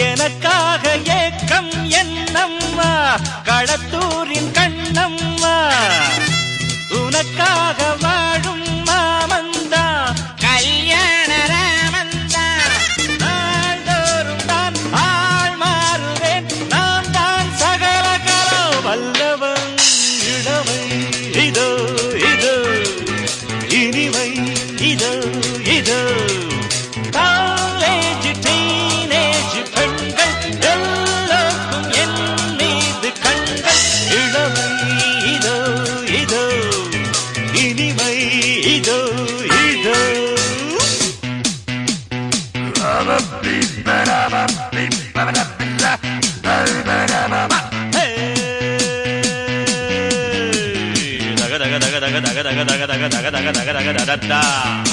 எனக்காக ஏக்கம் என்னம்மா களத்தூரின் கண்ணம்மா உனக்காக வாழும் மாமந்தா கல்யாண ராமந்தா நாள்தோறும் தான் ஆள் மாறுவேன் நான் தான் சகல கலம் வல்லவன் இளமை இதோ இதோ இனிமை இதோ இதோ காலேஜ் டீனேஜ் பெண்கள் எல்லோருக்கும் என் மீது கண்கள் இளமை இதோ இதோ இனிமை இதோ இதோ தக தக தக தக தக தக தக தக தக தக தக தக தக